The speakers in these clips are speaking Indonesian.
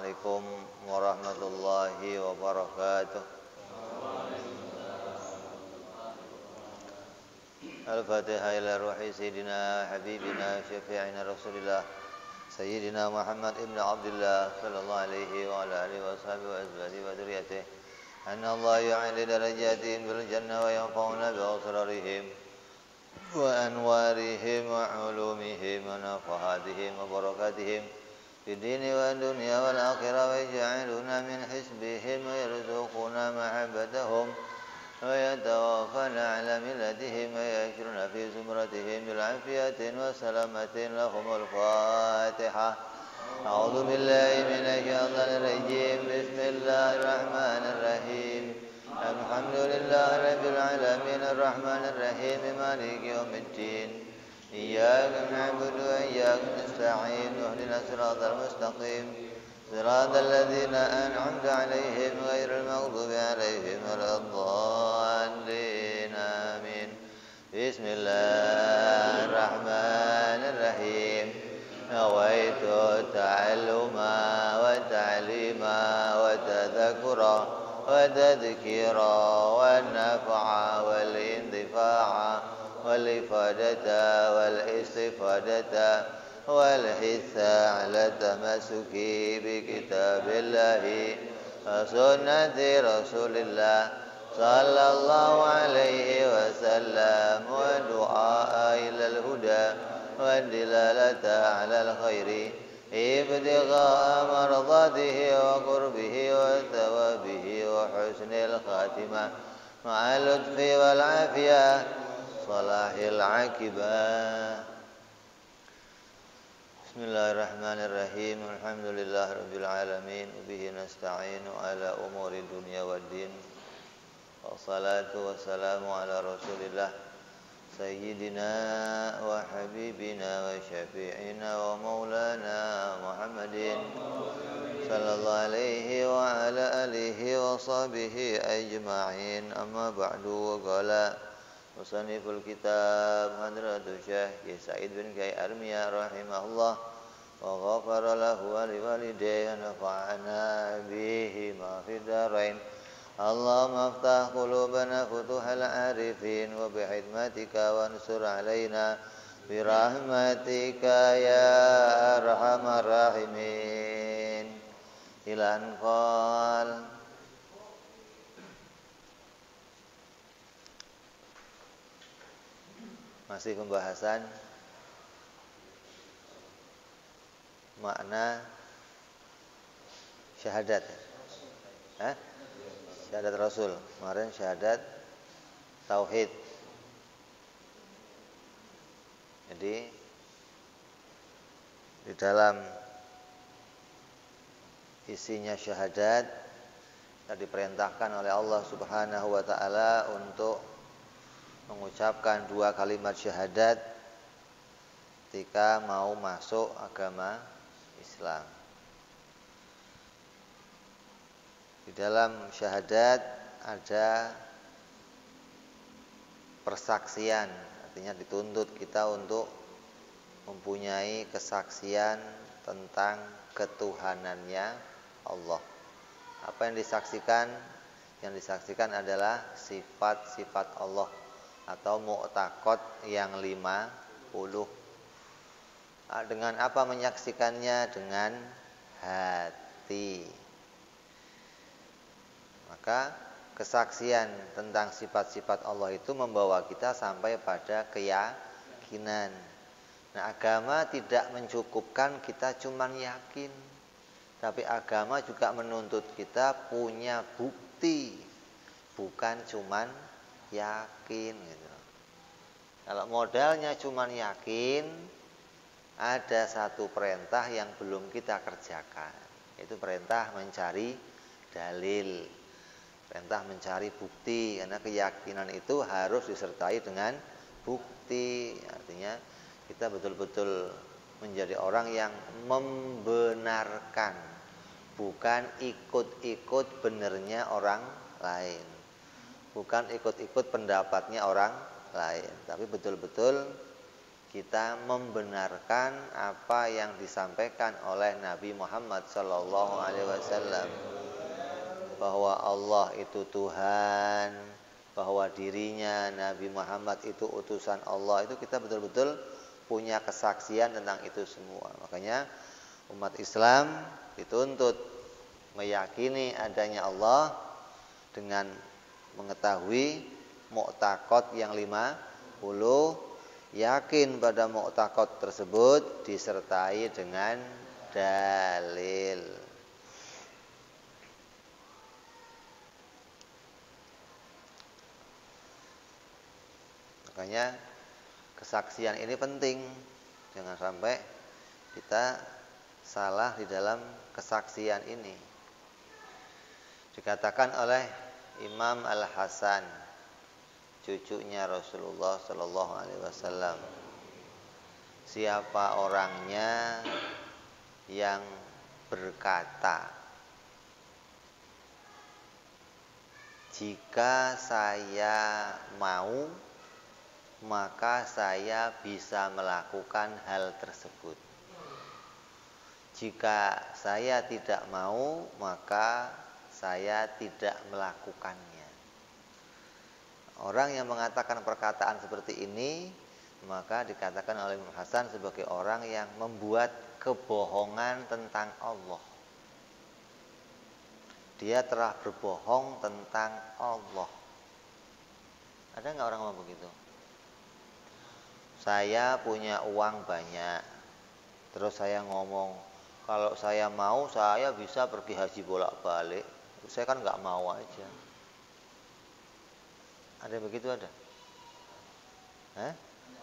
Assalamualaikum warahmatullahi wabarakatuh. Al-Fatihah ila ruhi Sayyidina Habibina Syafi'ina Rasulillah Sayyidina Muhammad ibn Abdullah sallallahu alaihi wa ala alihi wa sahbihi wa azwajihi wa dzurriyyatihi anna Allah yu'ali darajatihim bil jannah wa yanfa'una bi asrarihim wa anwarihim wa ulumihim wa nafahatihim wa barakatihim في الدين والدنيا والآخرة ويجعلون من حزبهم ويرزقون محبتهم ويتوافون على ملتهم ويأشرون في زمرتهم بالعافية وسلامة لهم الفاتحة أعوذ بالله من الشيطان الرجيم بسم الله الرحمن الرحيم الحمد لله رب العالمين الرحمن الرحيم مالك يوم الدين إياك نعبد وإياك نستعين اهدنا الصراط المستقيم صراط الذين أنعمت عليهم غير المغضوب عليهم ولا الضالين آمين بسم الله الرحمن الرحيم نويت التعلم والتعليم والتذكر والتذكير والنفع والانتفاع والإفادة والاستفادة والحث على التمسك بكتاب الله وسنة رسول الله صلى الله عليه وسلم والدعاء إلى الهدى والدلالة على الخير ابتغاء مرضاته وقربه وثوابه وحسن الخاتمة مع اللطف والعافية صلاح العاقبة. Bismillahirrahmanirrahim. Alhamdulillahirabbil alamin. Bihi nasta'inu ala umuri dunya waddin. Wassalatu wassalamu ala Rasulillah sayyidina wa habibina wa syafi'ina wa maulana Muhammadin sallallahu alaihi wa ala alihi wa sahbihi ajma'in. Amma ba'du. Wa qala Musanniful kitab Hadratus Syekh Sa'id bin Kai Armiyah rahimahullah wa ghafara lahu wa liwalidayhi wa nafa'ana bihi ma fid dharain. Allahumma aftah qulubana futuhal arifin wa bihikmatika wansur alaina birahmatika ya arhamar rahimin. Ila anqal masih pembahasan makna syahadat. Syahadat Rasul. Kemarin syahadat tauhid. Jadi di dalam isinya syahadat kita diperintahkan oleh Allah Subhanahu wa taala untuk mengucapkan dua kalimat syahadat ketika mau masuk agama Islam. Di dalam syahadat ada persaksian, artinya dituntut kita untuk mempunyai kesaksian tentang ketuhanannya Allah. Apa yang disaksikan? Yang disaksikan adalah sifat-sifat Allah atau mu'taqad yang 50. Dengan apa menyaksikannya? Dengan hati. Maka kesaksian tentang sifat-sifat Allah itu membawa kita sampai pada keyakinan. Nah, agama tidak mencukupkan kita cuman yakin, tapi agama juga menuntut kita punya bukti, bukan cuman yakin gitu. Kalau modalnya cuman yakin, ada satu perintah yang belum kita kerjakan, yaitu perintah mencari dalil, perintah mencari bukti. Karena keyakinan itu harus disertai dengan bukti. Artinya kita betul-betul menjadi orang yang membenarkan, bukan ikut-ikut benernya orang lain, bukan ikut-ikut pendapatnya orang lain, tapi betul-betul kita membenarkan apa yang disampaikan oleh Nabi Muhammad SAW, bahwa Allah itu Tuhan, bahwa dirinya Nabi Muhammad itu utusan Allah. Itu kita betul-betul punya kesaksian tentang itu semua. Makanya umat Islam dituntut meyakini adanya Allah dengan mengetahui mu'taqad yang 50, yakin pada mu'taqad tersebut disertai dengan dalil. Makanya kesaksian ini penting. Jangan sampai kita salah di dalam kesaksian ini. Dikatakan oleh Imam Al-Hasan, cucunya Rasulullah Sallallahu Alaihi Wasallam, siapa orangnya yang berkata, jika saya mau maka saya bisa melakukan hal tersebut. Jika saya tidak mau maka saya tidak melakukannya. Orang yang mengatakan perkataan seperti ini, maka dikatakan oleh Imam Hasan sebagai orang yang membuat kebohongan tentang Allah. Dia telah berbohong tentang Allah. Ada nggak orang ngomong begitu? Saya punya uang banyak, terus saya ngomong, kalau saya mau saya bisa pergi haji bolak-balik. Saya kan nggak mau aja. Ada yang begitu ada?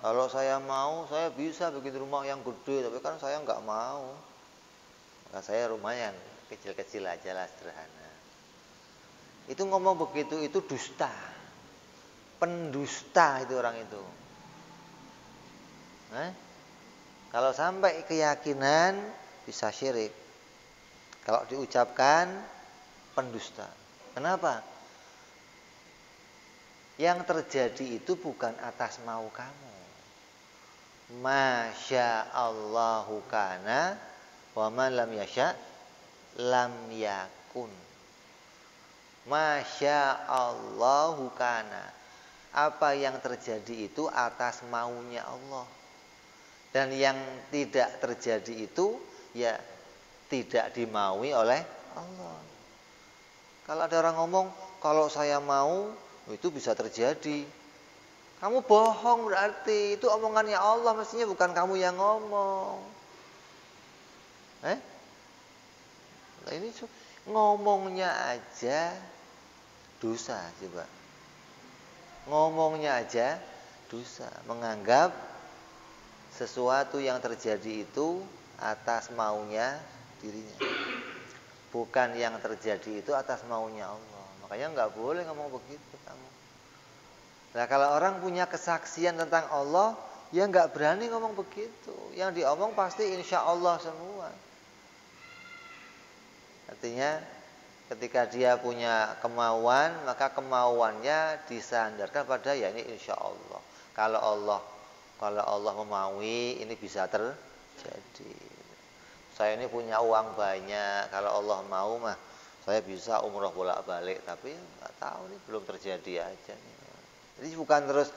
Kalau saya mau saya bisa bikin rumah yang gede, tapi kan saya nggak mau. Maka saya rumah yang kecil-kecil aja lah, sederhana. Itu ngomong begitu itu dusta, pendusta itu orang itu. Kalau sampai keyakinan bisa syirik. Kalau diucapkan pendusta. Kenapa? Yang terjadi itu bukan atas mau kamu. Masya Allahu kana wa man lam yasha lam yakun. Masya Allahu kana. Apa yang terjadi itu atas maunya Allah. Dan yang tidak terjadi itu ya tidak dimaui oleh Allah. Kalau ada orang ngomong, kalau saya mau itu bisa terjadi. Kamu bohong berarti. Itu omongannya Allah, mestinya bukan kamu yang ngomong. Nah, ini ngomongnya aja dosa, coba. Ngomongnya aja dosa. Menganggap sesuatu yang terjadi itu atas maunya dirinya. Bukan yang terjadi itu atas maunya Allah. Makanya nggak boleh ngomong begitu kamu. Nah, kalau orang punya kesaksian tentang Allah, ya nggak berani ngomong begitu. Yang diomong pasti insya Allah semua. Artinya ketika dia punya kemauan, maka kemauannya disandarkan pada ya ini insya Allah. Kalau Allah memaui, ini bisa terjadi. Saya ini punya uang banyak, kalau Allah mau mah saya bisa umroh bolak-balik, tapi nggak tahu nih, belum terjadi aja nih. Jadi bukan terus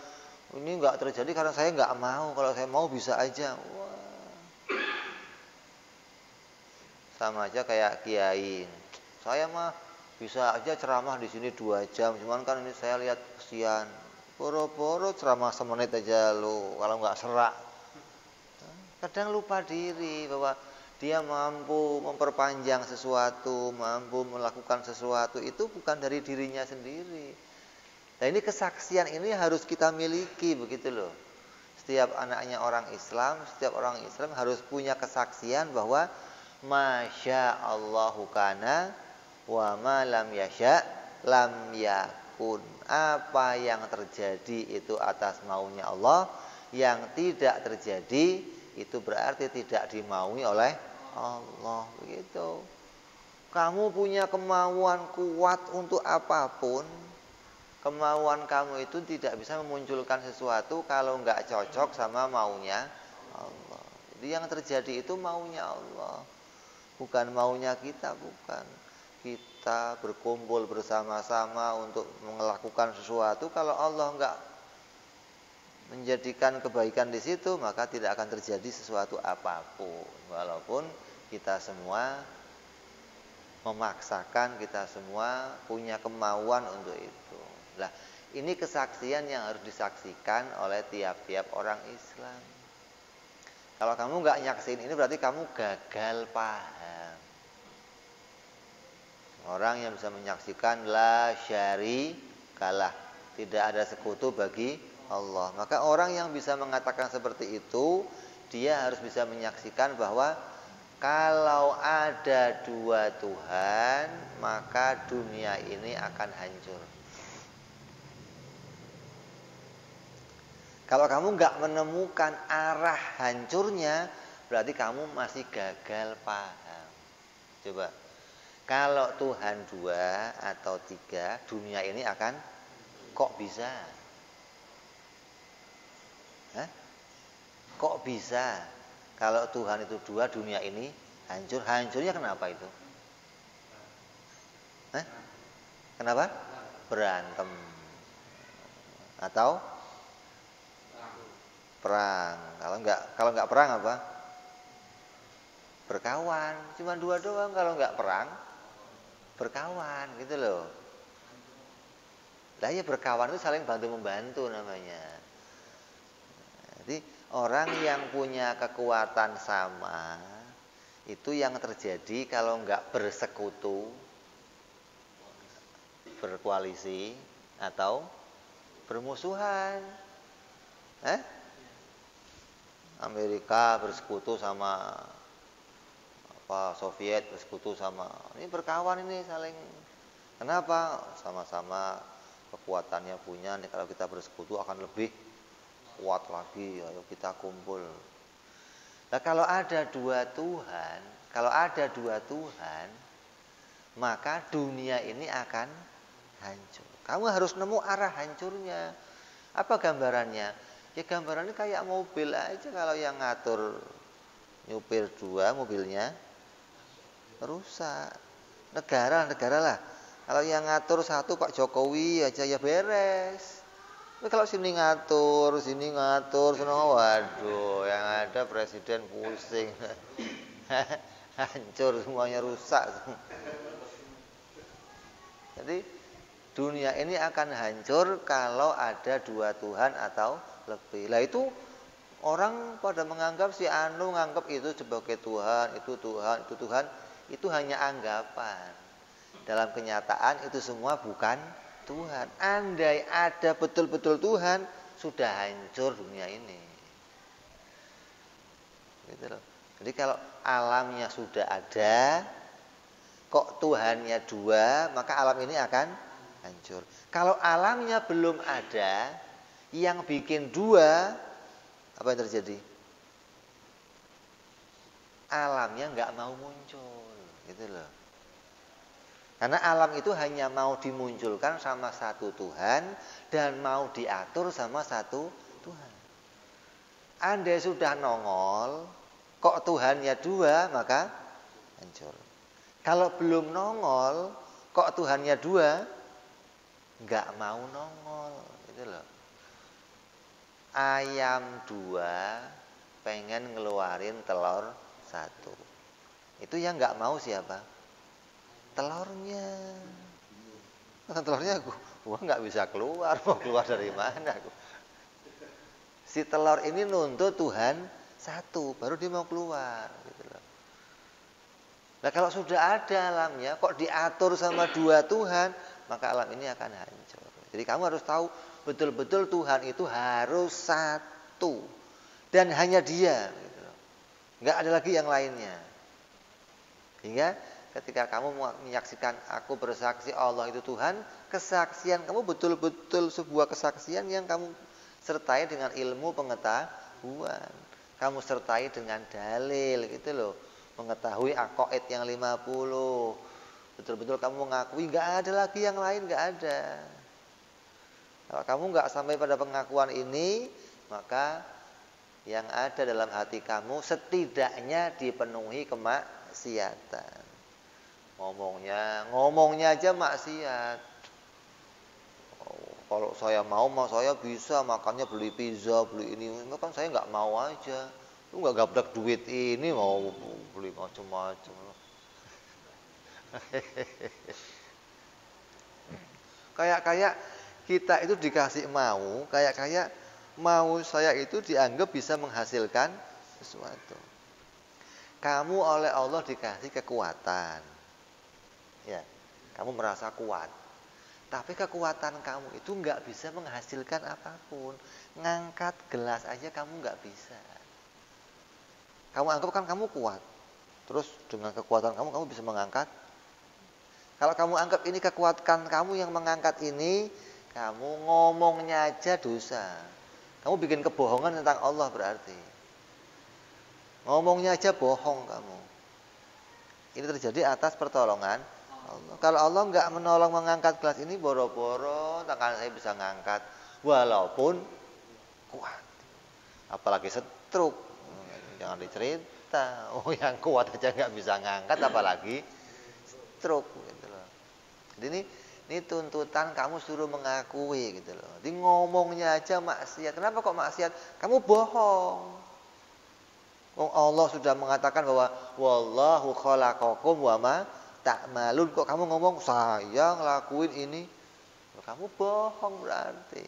ini nggak terjadi karena saya nggak mau, kalau saya mau bisa aja. Wah. Sama aja kayak kiai. Saya mah bisa aja ceramah di sini 2 jam, cuman kan ini saya lihat kesian. Boro-boro ceramah semenit aja lu, kalau nggak serak. Kadang lupa diri bahwa dia mampu memperpanjang sesuatu, mampu melakukan sesuatu, itu bukan dari dirinya sendiri. Nah, ini kesaksian ini harus kita miliki, begitu loh. Setiap anaknya orang Islam, setiap orang Islam harus punya kesaksian bahwa Masya Allahu kana wa ma lam yasha lam yakun. Apa yang terjadi itu atas maunya Allah, yang tidak terjadi itu berarti tidak dimaui oleh Allah, begitu. Kamu punya kemauan kuat untuk apapun, Kemauan kamu itu tidak bisa memunculkan sesuatu kalau nggak cocok sama maunya Allah. Jadi yang terjadi itu maunya Allah, bukan maunya kita, bukan. Kita berkumpul bersama-sama untuk melakukan sesuatu, kalau Allah nggak menjadikan kebaikan di situ, maka tidak akan terjadi sesuatu apapun. Walaupun kita semua memaksakan, kita semua punya kemauan untuk itu. Nah, ini kesaksian yang harus disaksikan oleh tiap-tiap orang Islam. Kalau kamu nggak nyaksin ini berarti kamu gagal paham. Orang yang bisa menyaksikan la syarikalah, tidak ada sekutu bagi Allah. Maka orang yang bisa mengatakan seperti itu, dia harus bisa menyaksikan bahwa kalau ada dua Tuhan, maka dunia ini akan hancur. Kalau kamu nggak menemukan arah hancurnya, berarti kamu masih gagal paham. Coba, kalau Tuhan dua atau tiga, dunia ini akan kok bisa? Hah? Kok bisa? Kalau Tuhan itu dua, dunia ini hancur. Hancurnya kenapa itu? Hah? Kenapa? Berantem. Atau perang. Kalau nggak perang apa? Berkawan. Cuma dua doang. Kalau nggak perang, berkawan gitu loh. Lah ya, berkawan itu saling bantu membantu namanya. Jadi orang yang punya kekuatan sama, itu yang terjadi kalau nggak bersekutu, berkoalisi atau bermusuhan. Amerika bersekutu sama Soviet, bersekutu sama ini, berkawan ini saling. Kenapa? Sama-sama kekuatannya punya. Nih, kalau kita bersekutu akan lebih kuat lagi. Ayo kita kumpul. Nah, kalau ada dua Tuhan, maka dunia ini akan hancur. Kamu harus nemu arah hancurnya. Apa gambarannya? Ya gambarannya kayak mobil aja, kalau yang ngatur nyupir dua, mobilnya rusak. Negara lah. Kalau yang ngatur satu Pak Jokowi aja ya beres. Tapi kalau sini ngatur, waduh, yang ada presiden pusing. Hancur semuanya, rusak. Jadi dunia ini akan hancur kalau ada dua Tuhan atau lebih. Lah itu orang pada menganggap si anu nganggap itu sebagai Tuhan, itu Tuhan, itu hanya anggapan. Dalam kenyataan itu semua bukan Tuhan. Andai ada betul-betul Tuhan, sudah hancur dunia ini. Gitu loh. Jadi kalau alamnya sudah ada, kok Tuhannya dua, maka alam ini akan hancur. Kalau alamnya belum ada, yang bikin dua, apa yang terjadi? Alamnya nggak mau muncul, gitu loh. Karena alam itu hanya mau dimunculkan sama satu Tuhan dan mau diatur sama satu Tuhan. Andai sudah nongol, kok Tuhannya dua, maka hancur. Kalau belum nongol, kok Tuhannya dua, nggak mau nongol, gitu loh. Ayam dua pengen ngeluarin telur satu. Itu yang nggak mau siapa? Telurnya. Telurnya gua nggak bisa keluar, mau keluar dari mana? Si telur ini nuntut Tuhan satu, baru dia mau keluar. Gitu loh. Nah kalau sudah ada alamnya, kok diatur sama dua Tuhan, maka alam ini akan hancur. Jadi kamu harus tahu betul-betul Tuhan itu harus satu dan hanya Dia, gitu. Nggak ada lagi yang lainnya. Hingga ketika kamu menyaksikan, aku bersaksi Allah itu Tuhan, kesaksian kamu betul-betul sebuah kesaksian yang kamu sertai dengan ilmu pengetahuan, kamu sertai dengan dalil, gitu loh, mengetahui aqaid yang 50, betul-betul kamu mengakui nggak ada lagi yang lain, nggak ada. Kalau kamu nggak sampai pada pengakuan ini, maka yang ada dalam hati kamu setidaknya dipenuhi kemaksiatan. Ngomongnya aja maksiat. Oh, kalau saya mau, saya bisa makannya beli pizza, beli ini. Kan saya nggak mau aja. Lu nggak gabrak duit ini mau beli macam-macam. Kayak kita itu dikasih mau, kayak mau saya itu dianggap bisa menghasilkan sesuatu. Kamu oleh Allah dikasih kekuatan. Ya, kamu merasa kuat. Tapi kekuatan kamu itu nggak bisa menghasilkan apapun. Ngangkat gelas aja kamu nggak bisa. Kamu anggap kan kamu kuat. Terus dengan kekuatan kamu bisa mengangkat. Kalau kamu anggap ini kekuatan kamu yang mengangkat ini, kamu ngomongnya aja dosa. Kamu bikin kebohongan tentang Allah berarti. Ngomongnya aja bohong kamu. Ini terjadi atas pertolongan Allah. Kalau Allah nggak menolong mengangkat gelas ini, boro-boro tangan saya bisa ngangkat walaupun kuat. Apalagi stroke, jangan dicerita. Oh, yang kuat aja nggak bisa ngangkat, apalagi stroke gitu loh. Jadi ini tuntutan kamu suruh mengakui gitu loh. Di ngomongnya aja maksiat. Kenapa kok maksiat? Kamu bohong. Allah sudah mengatakan bahwa wallahu khalaqakum wa ma ta'malun. Kok kamu ngomong saya ngelakuin ini? Kamu bohong berarti.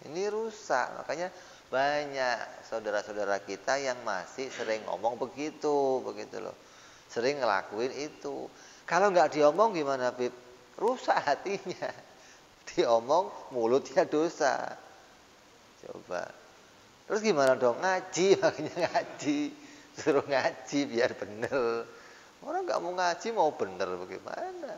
Ini rusak. Makanya banyak saudara-saudara kita yang masih sering ngomong begitu loh. Sering ngelakuin itu. Kalau nggak diomong gimana, Bib? Rusak hatinya. Diomong mulutnya dosa. Coba. Terus gimana dong? Ngaji, makanya ngaji. Suruh ngaji biar bener. Orang nggak mau ngaji mau bener bagaimana?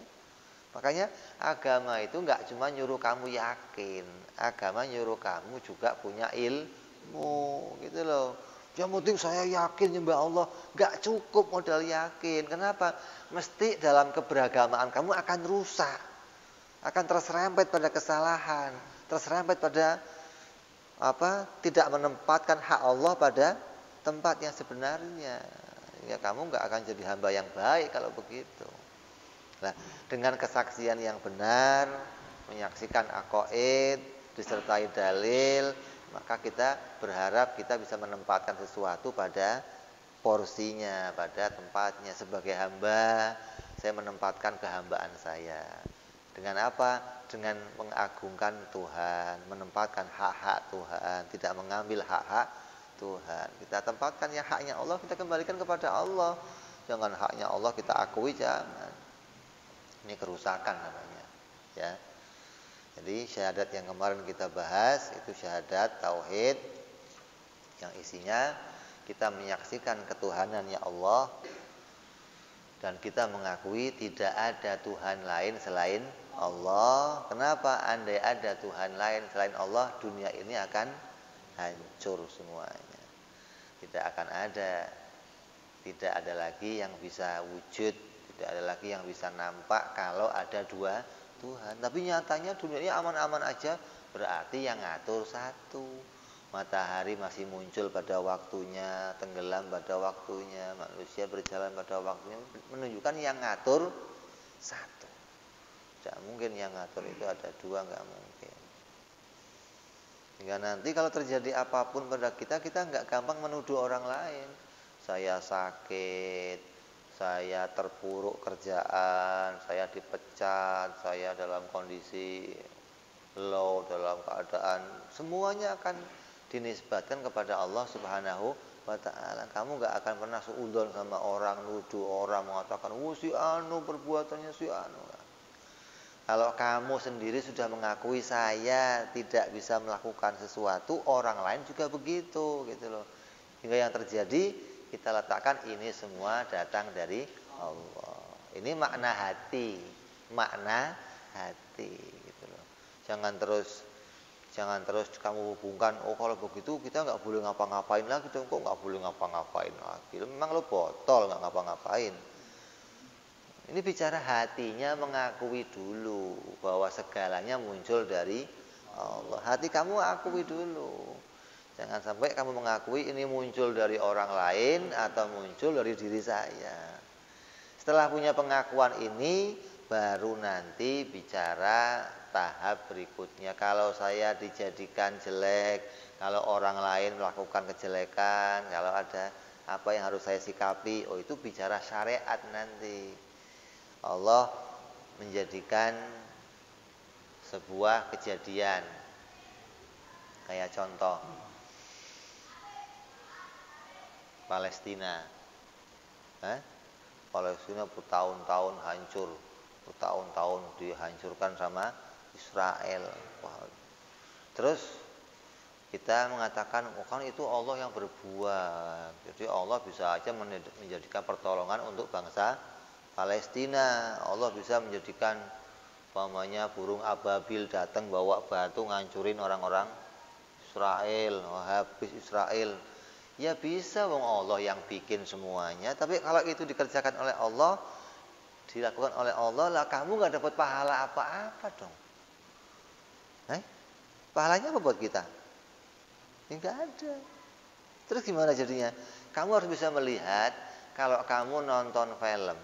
Makanya agama itu nggak cuma nyuruh kamu yakin. Agama nyuruh kamu juga punya ilmu gitu loh. Yang penting saya yakin nyembah Allah. Nggak cukup modal yakin. Kenapa? Mesti dalam keberagamaan kamu akan rusak. Akan terserempet pada kesalahan. Terserempet pada tidak menempatkan hak Allah pada tempat yang sebenarnya. Ya kamu nggak akan jadi hamba yang baik kalau begitu. Nah, dengan kesaksian yang benar, menyaksikan aqaid, disertai dalil, maka kita berharap kita bisa menempatkan sesuatu pada porsinya, pada tempatnya. Sebagai hamba, saya menempatkan kehambaan saya. Dengan apa? Dengan mengagungkan Tuhan, menempatkan hak-hak Tuhan, tidak mengambil hak-hak Tuhan. Kita tempatkan yang haknya Allah, kita kembalikan kepada Allah. Jangan haknya Allah kita akui, jangan. Ini kerusakan namanya, ya. Jadi syahadat yang kemarin kita bahas itu syahadat tauhid yang isinya kita menyaksikan ketuhanannya Allah dan kita mengakui tidak ada Tuhan lain selain Allah. Kenapa? Andai ada Tuhan lain selain Allah, dunia ini akan hancur semuanya. Tidak akan ada. Tidak ada lagi yang bisa wujud, tidak ada lagi yang bisa nampak kalau ada dua Tuhan. Tapi nyatanya dunia ini aman-aman aja, berarti yang ngatur satu. Matahari masih muncul pada waktunya, tenggelam pada waktunya, manusia berjalan pada waktunya, menunjukkan yang ngatur satu. Tidak mungkin yang ngatur itu ada dua, nggak mungkin. Hingga nanti kalau terjadi apapun pada kita nggak gampang menuduh orang lain. Saya sakit, saya terpuruk kerjaan, saya dipecat, saya dalam kondisi low, dalam keadaan, semuanya akan dinisbatkan kepada Allah Subhanahu wa ta'ala. Kamu nggak akan pernah suudzon sama orang, nuduh orang, mengatakan, si anu perbuatannya si anu. Kalau kamu sendiri sudah mengakui saya tidak bisa melakukan sesuatu, orang lain juga begitu, gitu loh. Hingga yang terjadi kita letakkan ini semua datang dari Allah. Ini makna hati, gitu loh. Jangan terus kamu hubungkan, kalau begitu kita nggak boleh ngapa-ngapain lagi dong, kok nggak boleh ngapa-ngapain lagi? Memang lo botol nggak ngapa-ngapain. Ini bicara hatinya mengakui dulu bahwa segalanya muncul dari Allah. Hati kamu akui dulu. Jangan sampai kamu mengakui ini muncul dari orang lain atau muncul dari diri saya. Setelah punya pengakuan ini, baru nanti bicara tahap berikutnya. Kalau saya dijadikan jelek, kalau orang lain melakukan kejelekan, kalau ada apa yang harus saya sikapi, oh itu bicara syariat nanti. Allah menjadikan sebuah kejadian. Kayak contoh Palestina. Palestina bertahun-tahun hancur, bertahun-tahun dihancurkan sama Israel. Terus kita mengatakan, oh kan itu Allah yang berbuat. Jadi Allah bisa aja menjadikan pertolongan untuk bangsa Palestina. Allah bisa menjadikan umpamanya burung ababil datang bawa batu ngancurin orang-orang Israel, habis Israel. Ya bisa, wong Allah yang bikin semuanya. Tapi kalau itu dikerjakan oleh Allah, dilakukan oleh Allah, lah kamu nggak dapat pahala apa-apa dong. Pahalanya apa buat kita? Enggak ada. Terus gimana jadinya? Kamu harus bisa melihat kalau kamu nonton film.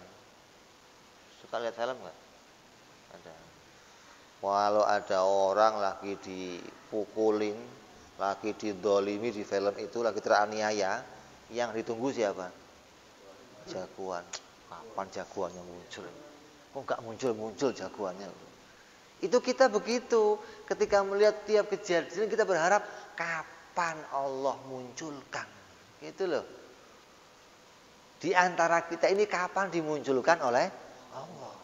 Suka lihat film nggak? Ada. Walau ada orang lagi dipukulin, lagi didolimi di film itu, lagi teraniaya, yang ditunggu siapa? Jagoan. Kapan jagoannya muncul? Kok nggak muncul jagoannya? Itu kita begitu. Ketika melihat tiap kejadian kita berharap kapan Allah munculkan. Gitu loh. Di antara kita ini kapan dimunculkan oleh Allah.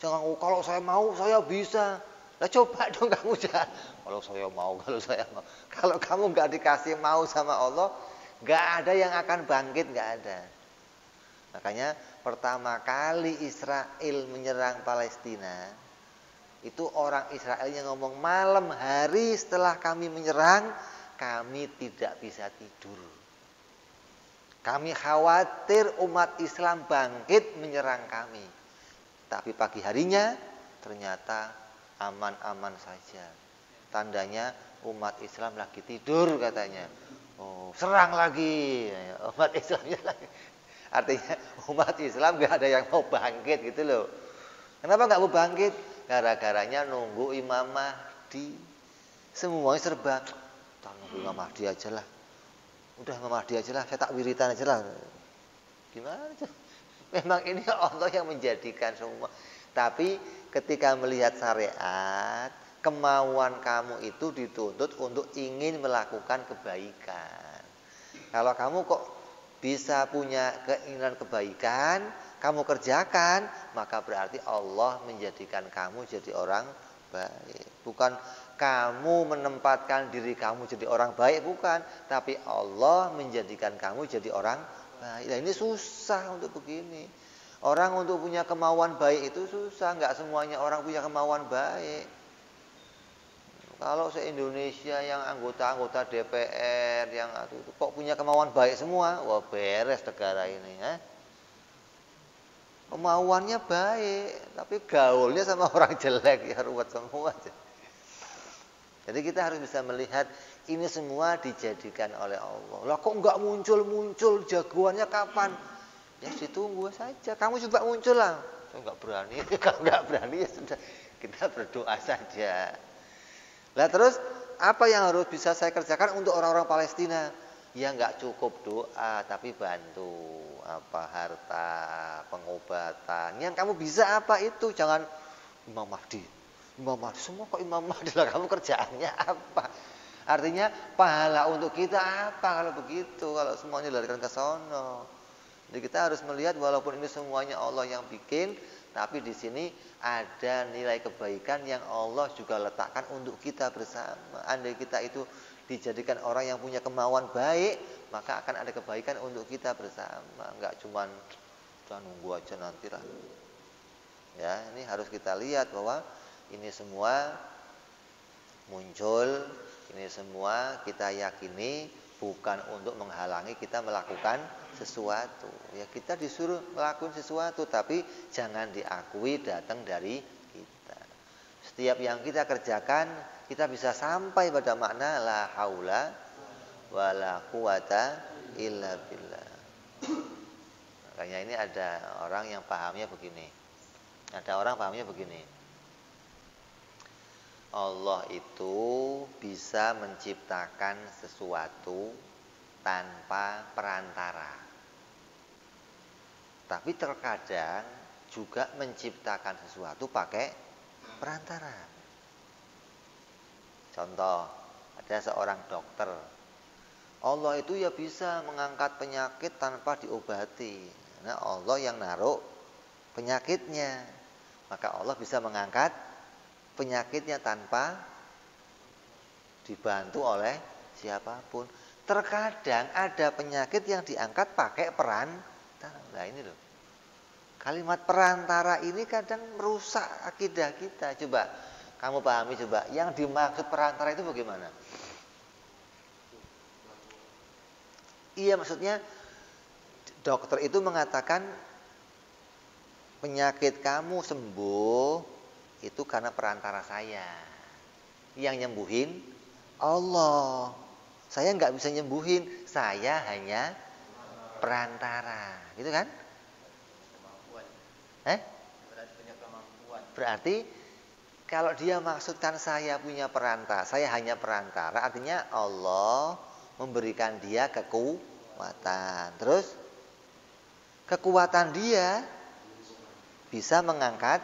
Jangan kalau saya mau saya bisa. Lah coba dong kamu jangan. Kalau saya mau. Kalau kamu nggak dikasih mau sama Allah, nggak ada yang akan bangkit, nggak ada. Makanya pertama kali Israel menyerang Palestina, itu orang Israel yang ngomong malam hari setelah kami menyerang, kami tidak bisa tidur. Kami khawatir umat Islam bangkit menyerang kami. Tapi pagi harinya ternyata aman-aman saja. Tandanya umat Islam lagi tidur katanya. Oh, serang lagi umat Islamnya lagi. Artinya umat Islam gak ada yang mau bangkit gitu loh. Kenapa gak mau bangkit? Gara-garanya nunggu Imam Mahdi. Semuanya serba, kita nunggu Imam Mahdi aja lah. Udah Imam Mahdi aja lah, saya tak wiritan aja lah. Gimana tuh? Memang ini Allah yang menjadikan semua. Tapi ketika melihat syariat, kemauan kamu itu dituntut untuk ingin melakukan kebaikan. Kalau kamu kok bisa punya keinginan kebaikan, kamu kerjakan, maka berarti Allah menjadikan kamu jadi orang baik. Bukan kamu menempatkan diri kamu jadi orang baik, bukan. Tapi Allah menjadikan kamu jadi orang baik. Nah, ini susah untuk begini. Orang untuk punya kemauan baik itu susah. Nggak semuanya orang punya kemauan baik. Kalau se-Indonesia yang anggota-anggota DPR yang kok punya kemauan baik semua, wah beres negara ini. Kemauannya baik, tapi gaulnya sama orang jelek, ya ruwet semua. Jadi kita harus bisa melihat ini semua dijadikan oleh Allah. Lah kok nggak muncul jagoannya kapan? Ya ditunggu saja. Kamu coba muncul lah. Saya nggak berani. Kalau nggak berani ya sudah, kita berdoa saja. Lah terus apa yang harus bisa saya kerjakan untuk orang-orang Palestina? Ya nggak cukup doa, tapi bantu harta, pengobatan. Yang kamu bisa apa itu? Jangan Imam Mahdi semua kok Imam Mahdi lah, kamu kerjaannya apa? Artinya pahala untuk kita apa kalau begitu? Kalau semuanya dilarikan ke sono. Jadi kita harus melihat walaupun ini semuanya Allah yang bikin, tapi di sini ada nilai kebaikan yang Allah juga letakkan untuk kita bersama. Andai kita itu dijadikan orang yang punya kemauan baik, maka akan ada kebaikan untuk kita bersama. Enggak cuman kita nunggu aja nantilah. Ya, ini harus kita lihat bahwa ini semua muncul, ini semua kita yakini bukan untuk menghalangi kita melakukan sesuatu. Ya kita disuruh melakukan sesuatu, tapi jangan diakui datang dari kita. Setiap yang kita kerjakan, kita bisa sampai pada makna la haula wala quwata illa billah. Makanya ini ada orang yang pahamnya begini. Ada orang pahamnya begini. Allah itu bisa menciptakan sesuatu tanpa perantara. Tapi terkadang juga menciptakan sesuatu pakai perantara. Contoh, ada seorang dokter. Allah itu ya bisa mengangkat penyakit tanpa diobati. Nah, Allah yang naruh penyakitnya. Maka Allah bisa mengangkat penyakitnya tanpa dibantu oleh siapapun. Terkadang ada penyakit yang diangkat pakai perantara. Nah ini loh. Kalimat perantara ini kadang merusak akidah kita. Coba kamu pahami coba. Yang dimaksud perantara itu bagaimana? Iya, maksudnya dokter itu mengatakan penyakit kamu sembuh itu karena perantara saya. Yang nyembuhin Allah. Saya nggak bisa nyembuhin, saya hanya perantara, gitu kan? Berarti kalau dia maksudkan saya punya perantara, saya hanya perantara, artinya Allah memberikan dia kekuatan. Terus kekuatan dia bisa mengangkat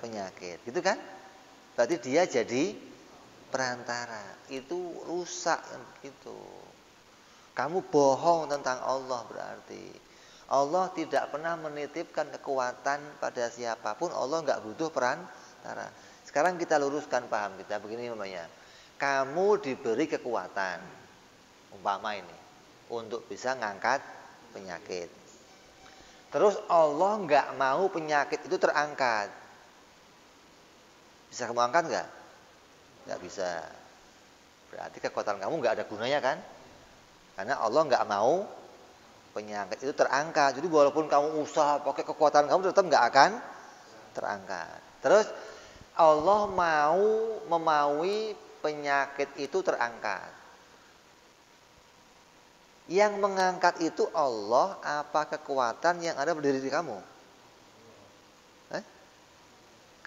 penyakit, gitu kan? Berarti dia jadi perantara. Itu rusak gitu. Kamu bohong tentang Allah berarti. Allah tidak pernah menitipkan kekuatan pada siapapun. Allah nggak butuh perantara. Sekarang kita luruskan paham kita begini namanya. Kamu diberi kekuatan, umpama ini, untuk bisa ngangkat penyakit. Terus Allah nggak mau penyakit itu terangkat. Bisa kamu angkat nggak? Nggak bisa. Berarti kekuatan kamu nggak ada gunanya kan? Karena Allah nggak mau penyakit itu terangkat. Jadi walaupun kamu usaha pakai kekuatan kamu tetap nggak akan terangkat. Terus Allah mau memaui penyakit itu terangkat. Yang mengangkat itu Allah apa kekuatan yang ada pada diri kamu?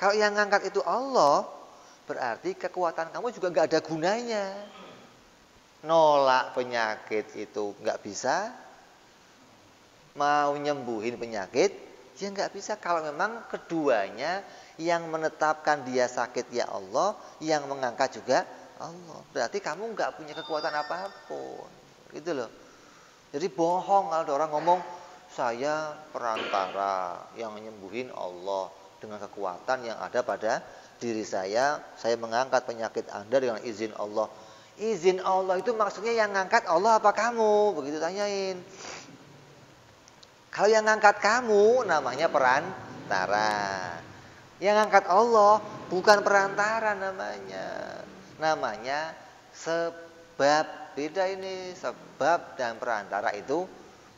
Kalau yang ngangkat itu Allah, berarti kekuatan kamu juga nggak ada gunanya. Nolak penyakit itu nggak bisa. Mau nyembuhin penyakit, ya nggak bisa. Kalau memang keduanya yang menetapkan dia sakit ya Allah, yang mengangkat juga Allah. Berarti kamu nggak punya kekuatan apapun, gitu loh. Jadi bohong kalau ada orang ngomong saya perantara yang nyembuhin Allah. Dengan kekuatan yang ada pada diri saya mengangkat penyakit Anda dengan izin Allah. Izin Allah itu maksudnya yang ngangkat Allah apa kamu? Begitu tanyain. Kalau yang ngangkat kamu namanya perantara. Yang ngangkat Allah bukan perantara namanya. Namanya sebab. Beda ini, sebab dan perantara itu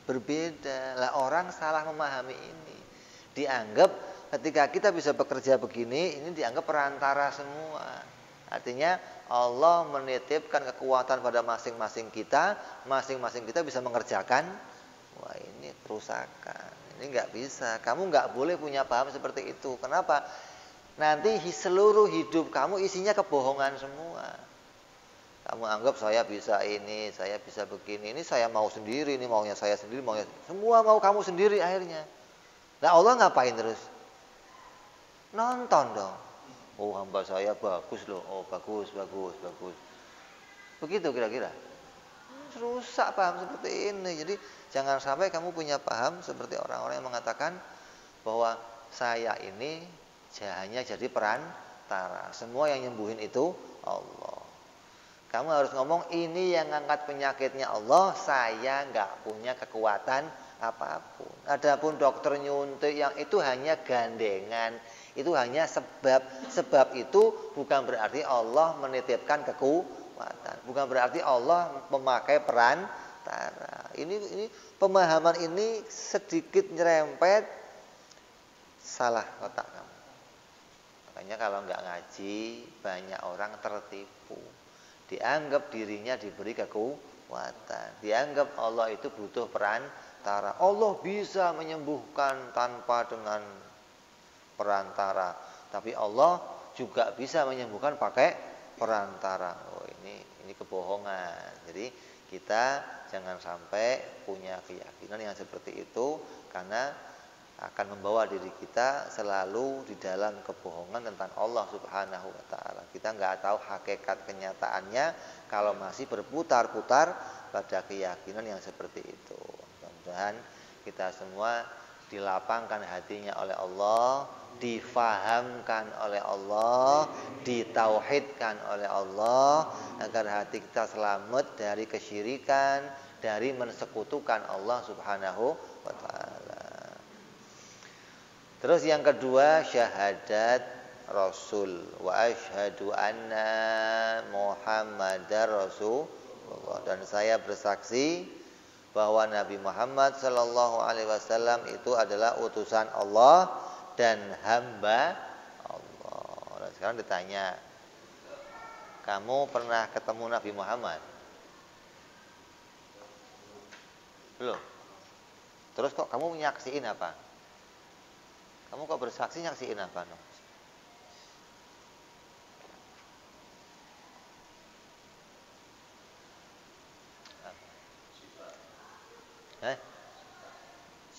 berbeda. Lah orang salah memahami ini. Dianggap ketika kita bisa bekerja begini, ini dianggap perantara semua. Artinya Allah menitipkan kekuatan pada masing-masing kita bisa mengerjakan. Wah ini kerusakan, ini nggak bisa. Kamu nggak boleh punya paham seperti itu. Kenapa? Nanti seluruh hidup kamu isinya kebohongan semua. Kamu anggap saya bisa ini, saya bisa begini, ini saya mau sendiri, ini maunya saya sendiri, maunya semua mau kamu sendiri akhirnya. Nah Allah ngapain terus? Nonton dong. Oh hamba saya bagus loh. Oh bagus. Begitu kira-kira. Rusak paham seperti ini. Jadi jangan sampai kamu punya paham seperti orang-orang yang mengatakan bahwa saya ini hanya jadi perantara. Semua yang nyembuhin itu Allah. Kamu harus ngomong ini yang ngangkat penyakitnya Allah. Saya nggak punya kekuatan apapun. Adapun dokter nyuntik yang itu hanya gandengan. Itu hanya sebab. Sebab itu bukan berarti Allah menitipkan kekuatan. Bukan berarti Allah memakai perantara. Ini pemahaman ini sedikit nyerempet salah kotak kamu. Makanya kalau nggak ngaji, banyak orang tertipu. Dianggap dirinya diberi kekuatan. Dianggap Allah itu butuh perantara. Allah bisa menyembuhkan tanpa dengan perantara. Tapi Allah juga bisa menyembuhkan pakai perantara. Oh, ini kebohongan. Jadi kita jangan sampai punya keyakinan yang seperti itu, karena akan membawa diri kita selalu di dalam kebohongan tentang Allah Subhanahu wa taala. Kita nggak tahu hakikat kenyataannya kalau masih berputar-putar pada keyakinan yang seperti itu. Mudah-mudahan kita semua dilapangkan hatinya oleh Allah, difahamkan oleh Allah, ditauhidkan oleh Allah, agar hati kita selamat dari kesyirikan, dari mensekutukan Allah Subhanahu wa taala. Terus yang kedua, syahadat Rasul, wa asyhadu anna Muhammadar Rasulullah, dan saya bersaksi bahwa Nabi Muhammad sallallahu alaihi wasallam itu adalah utusan Allah dan hamba Allah. Dan sekarang ditanya, kamu pernah ketemu Nabi Muhammad? Belum. Terus kok kamu nyaksiin apa? Kamu kok bersaksi nyaksiin apa?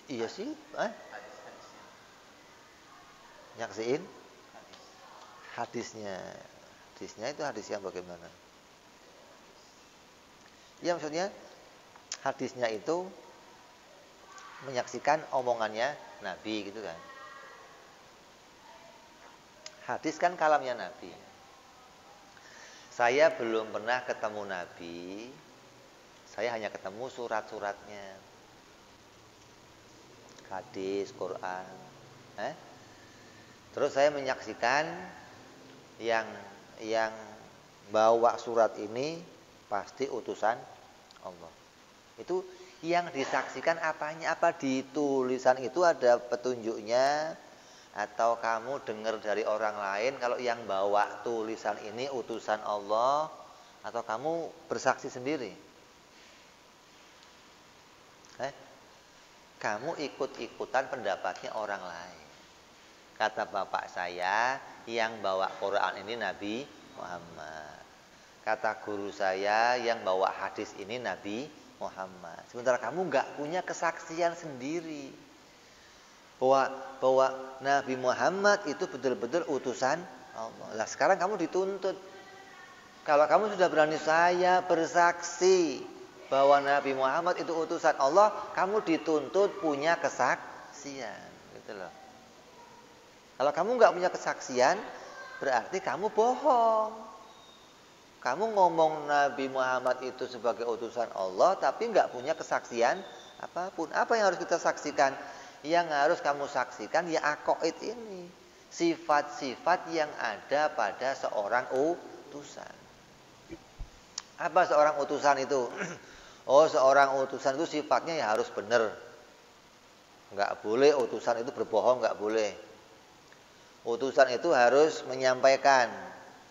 Iya sih, nyaksiin hadisnya. Hadisnya itu hadis yang bagaimana? Ya, maksudnya hadisnya itu menyaksikan omongannya Nabi gitu kan. Hadis kan kalamnya Nabi. Saya belum pernah ketemu Nabi. Saya hanya ketemu surat-suratnya. Hadis, Quran. Terus saya menyaksikan yang bawa surat ini pasti utusan Allah. Itu yang disaksikan apanya? Apa di tulisan itu ada petunjuknya? Atau kamu dengar dari orang lain kalau yang bawa tulisan ini utusan Allah? Atau kamu bersaksi sendiri? Kamu ikut-ikutan pendapatnya orang lain. Kata bapak saya, yang bawa Quran ini Nabi Muhammad. Kata guru saya, yang bawa hadis ini Nabi Muhammad. Sementara kamu nggak punya kesaksian sendiri bahwa Nabi Muhammad itu betul-betul utusan Allah. Lah sekarang kamu dituntut. Kalau kamu sudah berani, saya bersaksi bahwa Nabi Muhammad itu utusan Allah, kamu dituntut punya kesaksian, gitu loh. Kalau kamu nggak punya kesaksian, berarti kamu bohong. Kamu ngomong Nabi Muhammad itu sebagai utusan Allah, tapi nggak punya kesaksian apapun. Apa yang harus kita saksikan? Yang harus kamu saksikan ya aqaid ini, sifat-sifat yang ada pada seorang utusan. Apa seorang utusan itu? Oh, seorang utusan itu sifatnya ya harus benar. Nggak boleh utusan itu berbohong, nggak boleh. Utusan itu harus menyampaikan.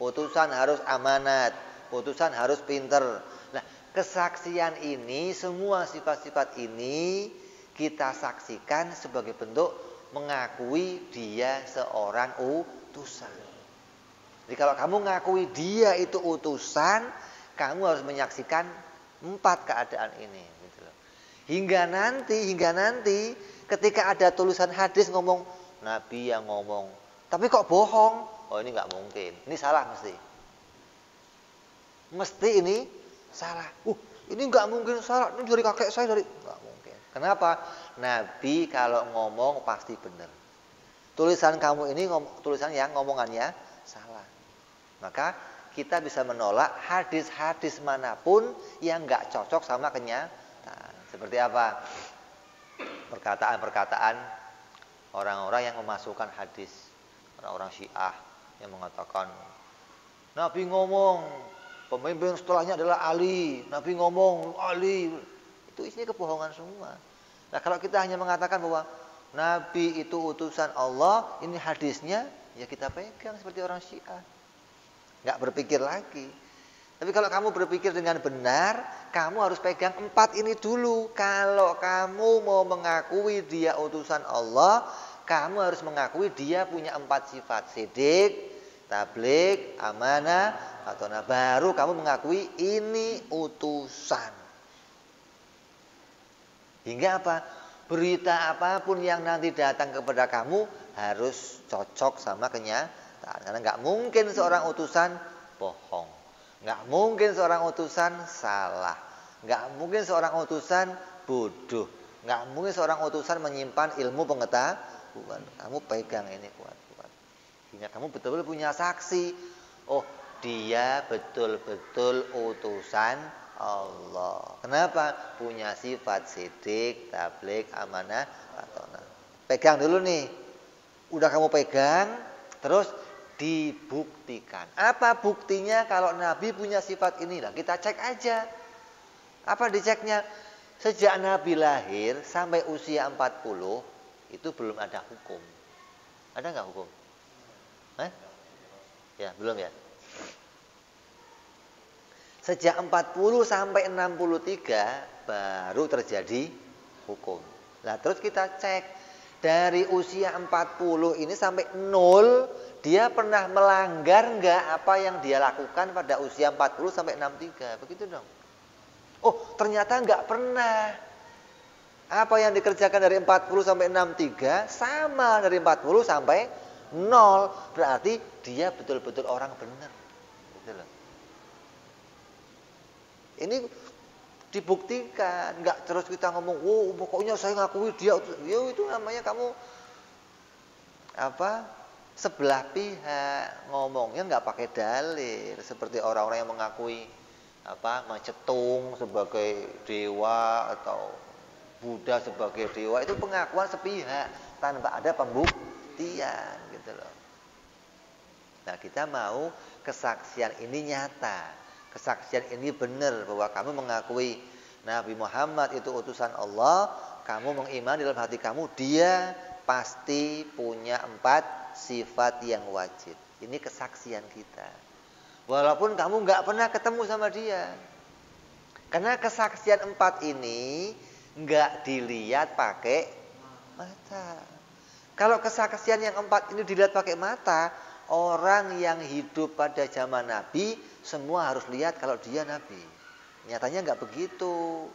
Utusan harus amanat. Utusan harus pinter. Nah, kesaksian ini, semua sifat-sifat ini kita saksikan sebagai bentuk mengakui dia seorang utusan. Jadi kalau kamu mengakui dia itu utusan, kamu harus menyaksikan 4 keadaan ini, gitu loh. Hingga nanti ketika ada tulisan hadis ngomong Nabi yang ngomong, tapi kok bohong? Oh, ini nggak mungkin. Ini salah mesti. Mesti ini salah. Ini nggak mungkin salah. Ini dari kakek saya nggak mungkin. Kenapa? Nabi kalau ngomong pasti benar. Tulisan kamu ini tulisan yang ngomongannya salah. Maka kita bisa menolak hadis-hadis manapun yang nggak cocok sama kenyataan. Seperti apa? Perkataan-perkataan orang-orang yang memasukkan hadis, orang-orang Syiah yang mengatakan Nabi ngomong, pemimpin setelahnya adalah Ali. Nabi ngomong Ali. Itu isinya kebohongan semua. Nah, kalau kita hanya mengatakan bahwa Nabi itu utusan Allah, ini hadisnya, ya kita pegang seperti orang Syiah. Nggak berpikir lagi. Tapi kalau kamu berpikir dengan benar, kamu harus pegang 4 ini dulu. Kalau kamu mau mengakui dia utusan Allah, kamu harus mengakui dia punya 4 sifat. Sidik, tabligh, amanah, fatonah. Baru kamu mengakui ini utusan. Hingga apa? Berita apapun yang nanti datang kepada kamu harus cocok sama kenyataan. Karena nggak mungkin seorang utusan bohong. Nggak mungkin seorang utusan salah. Nggak mungkin seorang utusan bodoh. Nggak mungkin seorang utusan menyimpan ilmu pengetahuan. Kamu pegang ini kuat-kuat. Sehingga kamu betul-betul punya saksi. Oh, dia betul-betul utusan Allah. Kenapa? Punya sifat sidik, tabligh, amanah, fatonah. Pegang dulu nih. Udah kamu pegang, terus dibuktikan. Apa buktinya kalau Nabi punya sifat ini? Lah kita cek aja. Apa diceknya? Sejak Nabi lahir sampai usia 40 itu belum ada hukum. Ada nggak hukum? Ya, belum ya. Sejak 40 sampai 63 baru terjadi hukum. Nah, terus kita cek dari usia 40 ini sampai 0, dia pernah melanggar nggak apa yang dia lakukan pada usia 40 sampai 63? Begitu dong. Oh, ternyata nggak pernah. Apa yang dikerjakan dari 40 sampai 63 sama dari 40 sampai 0. Berarti dia betul-betul orang benar. Gitu loh. Ini dibuktikan, nggak terus kita ngomong, oh pokoknya saya ngakui dia, ya itu namanya kamu sebelah pihak ngomongnya nggak pakai dalil, seperti orang-orang yang mengakui mencetung sebagai dewa atau Buddha sebagai dewa, itu pengakuan sepihak tanpa ada pembuktian gitu loh. Nah, kita mau kesaksian ini nyata. Kesaksian ini benar bahwa kamu mengakui Nabi Muhammad itu utusan Allah, kamu mengimani dalam hati kamu dia pasti punya 4 sifat yang wajib. Ini kesaksian kita. Walaupun kamu nggak pernah ketemu sama dia. Karena kesaksian 4 ini nggak dilihat pakai mata. Kalau kesaksian yang 4 ini dilihat pakai mata, orang yang hidup pada zaman Nabi semua harus lihat kalau dia Nabi. Nyatanya nggak begitu.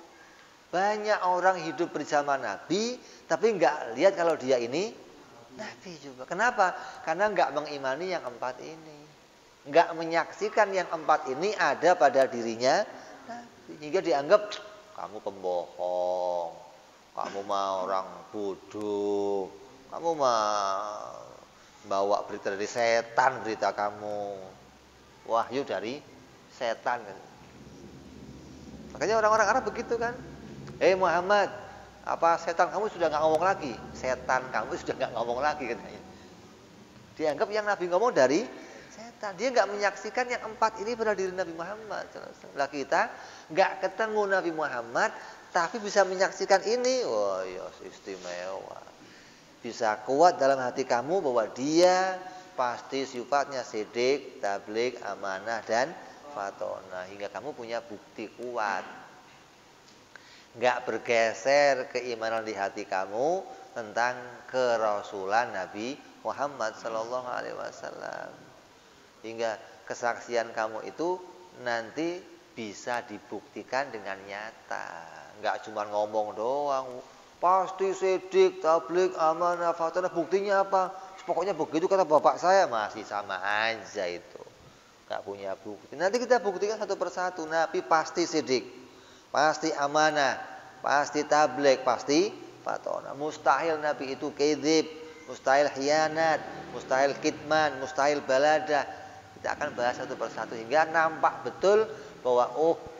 Banyak orang hidup bersama Nabi, tapi nggak lihat kalau dia ini Nabi juga. Kenapa? Karena nggak mengimani yang 4 ini. Nggak menyaksikan yang 4 ini ada pada dirinya Nabi. Hingga dianggap, kamu pembohong, kamu mah orang bodoh, kamu mah bawa berita dari setan berita kamu. Wahyu dari setan. Makanya orang-orang Arab begitu kan. Muhammad, setan kamu sudah nggak ngomong lagi? Setan kamu sudah nggak ngomong lagi katanya. Dianggap yang Nabi ngomong dari setan. Dia nggak menyaksikan yang 4 ini pada diri Nabi Muhammad. Lah kita nggak ketemu Nabi Muhammad, tapi bisa menyaksikan ini. Wah, ya istimewa. Bisa kuat dalam hati kamu bahwa dia pasti sifatnya sidik, tabligh, amanah, dan fatonah. Hingga kamu punya bukti kuat. Nggak bergeser keimanan di hati kamu tentang kerasulan Nabi Muhammad Sallallahu Alaihi Wasallam. Hingga kesaksian kamu itu nanti bisa dibuktikan dengan nyata. Nggak cuma ngomong doang. Pasti sidik, tabligh, amanah, fatonah. Buktinya apa? Pokoknya begitu kata bapak saya, masih sama aja itu. Gak punya bukti. Nanti kita buktikan satu persatu. Nabi pasti sidik, pasti amanah, pasti tabligh, pasti fatonah. Mustahil Nabi itu kedzib, mustahil khianat, mustahil kitman, mustahil balada. Kita akan bahas satu persatu hingga nampak betul bahwa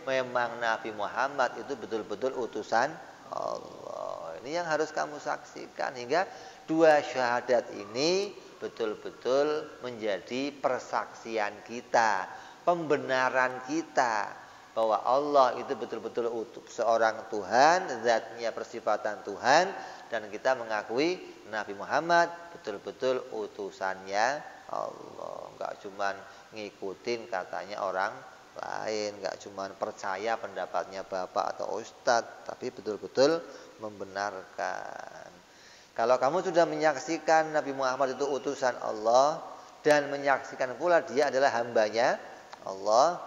memang Nabi Muhammad itu betul-betul utusan Allah. Ini yang harus kamu saksikan hingga 2 syahadat ini betul-betul menjadi persaksian kita, pembenaran kita bahwa Allah itu betul-betul seorang Tuhan, zatnya persifatan Tuhan, dan kita mengakui Nabi Muhammad betul-betul utusannya Allah. Enggak cuman ngikutin katanya orang lain, enggak cuman percaya pendapatnya bapak atau ustadz, tapi betul-betul membenarkan. Kalau kamu sudah menyaksikan Nabi Muhammad itu utusan Allah dan menyaksikan pula dia adalah hambanya Allah,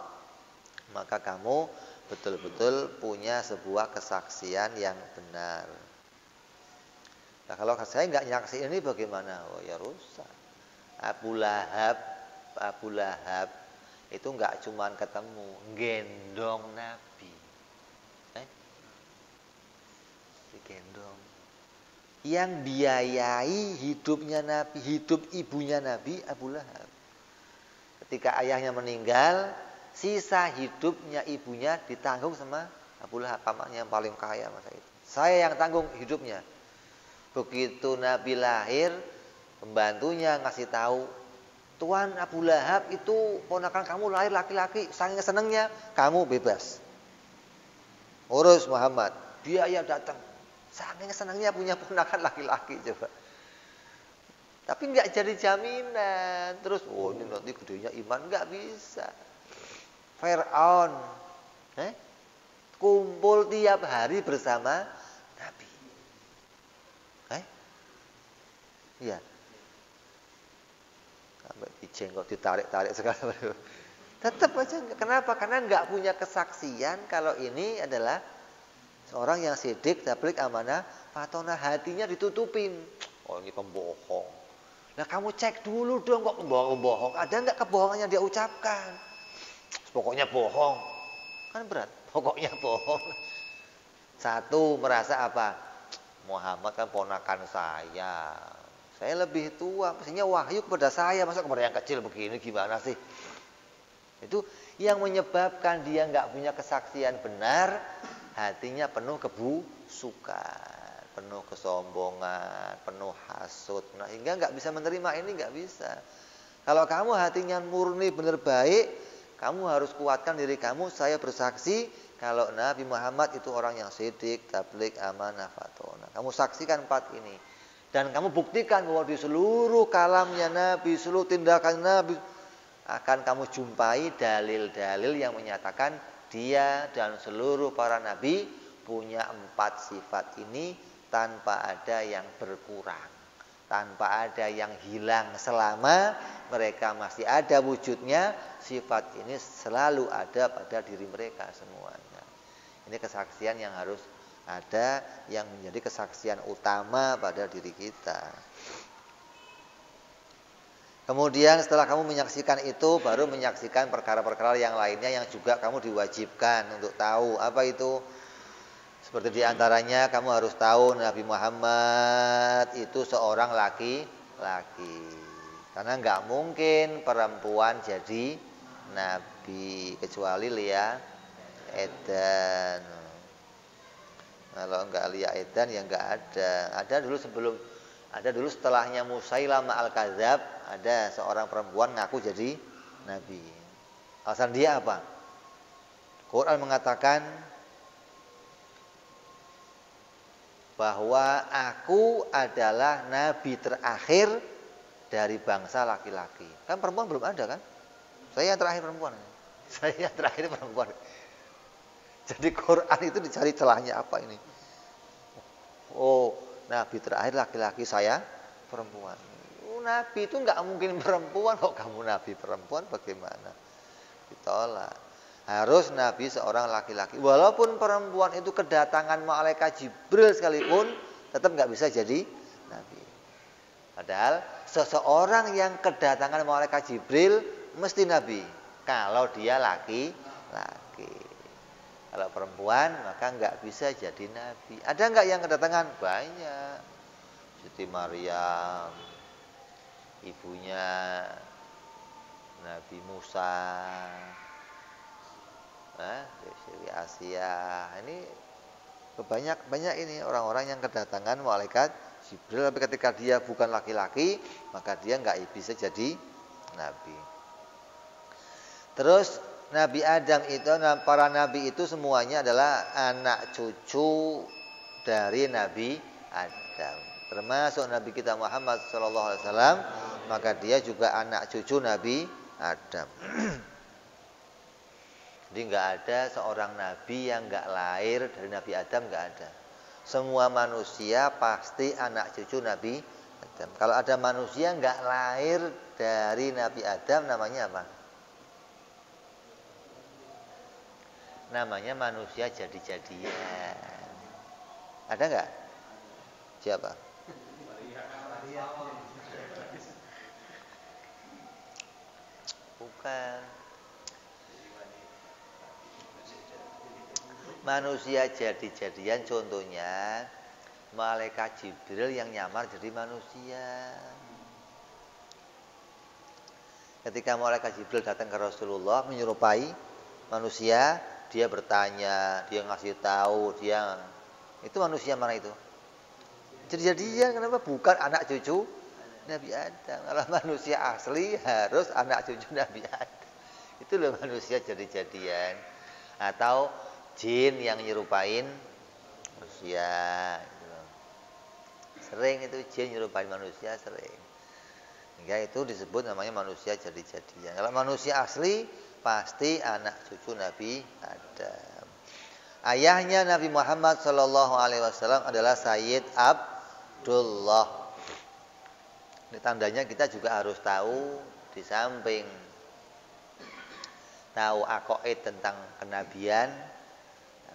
maka kamu betul-betul punya sebuah kesaksian yang benar. Nah, kalau saya nggak nyaksiin ini bagaimana? Oh ya rusak. Abu Lahab itu nggak cuman ketemu, gendong Nabi. Digendong. Yang biayai hidupnya Nabi, hidup ibunya Nabi Abu Lahab. Ketika ayahnya meninggal, sisa hidupnya ibunya ditanggung sama Abu Lahab, pamannya yang paling kaya masa itu. Saya yang tanggung hidupnya. Begitu Nabi lahir, pembantunya ngasih tahu, Tuan Abu Lahab itu ponakan kamu lahir laki-laki, saking senengnya kamu bebas. Urus Muhammad, biaya datang. Saking senengnya punya ponakan laki-laki coba. Tapi nggak jadi jaminan. Terus, oh ini nanti gedenya iman, nggak bisa. Fir'aun kumpul tiap hari bersama Nabi. Iya. Sampai dijenggot ditarik-tarik segala. Tetap aja. Kenapa? Karena nggak punya kesaksian kalau ini adalah seorang yang sidik, tabligh, amanah, fatona, hatinya ditutupin. Oh ini pembohong. Nah kamu cek dulu dong kok pembohong. Ada nggak kebohongan yang dia ucapkan? Pokoknya bohong. Kan berat. Pokoknya bohong. Satu, merasa apa? Muhammad kan ponakan saya. Saya lebih tua. Mestinya wahyu kepada saya. Masa kepada yang kecil begini gimana sih? Itu yang menyebabkan dia nggak punya kesaksian benar. Hatinya penuh kebusukan, penuh kesombongan, penuh hasud. Nah, hingga nggak bisa menerima ini, nggak bisa. Kalau kamu hatinya murni benar baik, kamu harus kuatkan diri kamu. Saya bersaksi kalau Nabi Muhammad itu orang yang sidik, tabligh, amanah, fatona. Kamu saksikan 4 ini. Dan kamu buktikan bahwa di seluruh kalamnya Nabi, seluruh tindakan Nabi, akan kamu jumpai dalil-dalil yang menyatakan dia dan seluruh para Nabi punya 4 sifat ini tanpa ada yang berkurang, tanpa ada yang hilang. Selama mereka masih ada wujudnya, sifat ini selalu ada pada diri mereka semuanya. Ini kesaksian yang harus ada, yang menjadi kesaksian utama pada diri kita. Kemudian setelah kamu menyaksikan itu, baru menyaksikan perkara-perkara yang lainnya yang juga kamu diwajibkan untuk tahu. Apa itu? Seperti diantaranya kamu harus tahu Nabi Muhammad itu seorang laki-laki. Karena nggak mungkin perempuan jadi Nabi, kecuali Lia Edan. Kalau nggak Lia Edan ya nggak ada. Ada dulu setelahnya Musailama Al-Kadzab, ada seorang perempuan ngaku jadi Nabi. Alasan dia apa? Quran mengatakan bahwa aku adalah Nabi terakhir dari bangsa laki-laki. Kan perempuan belum ada kan? Saya yang terakhir perempuan. Saya yang terakhir perempuan. Jadi Quran itu dicari celahnya apa ini? Oh, Nabi terakhir laki-laki, saya perempuan. Nabi itu nggak mungkin perempuan, kok kamu Nabi perempuan bagaimana? Ditolak. Harus Nabi seorang laki-laki. Walaupun perempuan itu kedatangan malaikat Jibril sekalipun, tetap nggak bisa jadi Nabi. Padahal seseorang yang kedatangan malaikat Jibril mesti Nabi. Kalau dia laki-laki. Kalau perempuan maka nggak bisa jadi Nabi. Ada nggak yang kedatangan? Banyak. Siti Maryam, ibunya Nabi Musa, Sri Asia. Ini banyak ini orang-orang yang kedatangan malaikat Jibril. Tapi ketika dia bukan laki-laki, maka dia nggak bisa jadi Nabi. Terus Nabi Adam itu, para nabi itu semuanya adalah anak cucu dari Nabi Adam. Adam. Termasuk Nabi kita Muhammad SAW, maka dia juga anak cucu Nabi Adam. Jadi nggak ada seorang nabi yang nggak lahir dari Nabi Adam, nggak ada. Semua manusia pasti anak cucu Nabi Adam. Kalau ada manusia nggak lahir dari Nabi Adam, namanya apa? Namanya manusia jadi-jadian. Ada nggak? Siapa? Bukan. Manusia jadi-jadian contohnya malaikat Jibril yang nyamar jadi manusia. Ketika malaikat Jibril datang ke Rasulullah menyerupai manusia, dia bertanya, dia ngasih tahu, itu manusia mana itu? Jadi-jadian, kenapa? Bukan anak cucu Nabi Adam. Kalau manusia asli harus anak cucu Nabi Adam. Itu loh manusia jadi-jadian. Atau jin yang nyerupain manusia. Sering itu jin nyerupain manusia, sering. Hingga itu disebut namanya manusia jadi-jadian. Kalau manusia asli pasti anak cucu Nabi Adam. Ayahnya Nabi Muhammad SAW adalah Sayyid Abdullah. Ini tandanya kita juga harus tahu, di samping tahu aqaid tentang kenabian,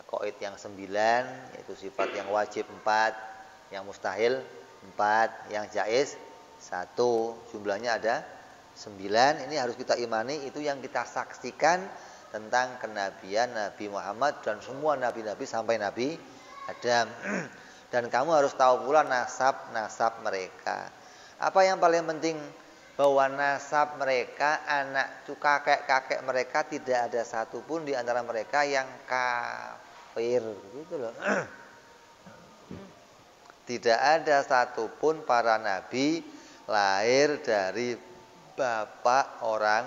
aqaid yang 9, yaitu sifat yang wajib 4, yang mustahil 4, yang jaiz 1, jumlahnya ada 9. Ini harus kita imani, itu yang kita saksikan tentang kenabian Nabi Muhammad dan semua nabi-nabi sampai Nabi Adam. Dan kamu harus tahu pula nasab-nasab mereka. Apa yang paling penting? Bahwa nasab mereka, anak kakek-kakek mereka tidak ada satupun di antara mereka yang kafir, gitu loh. Tidak ada satupun para nabi lahir dari bapak orang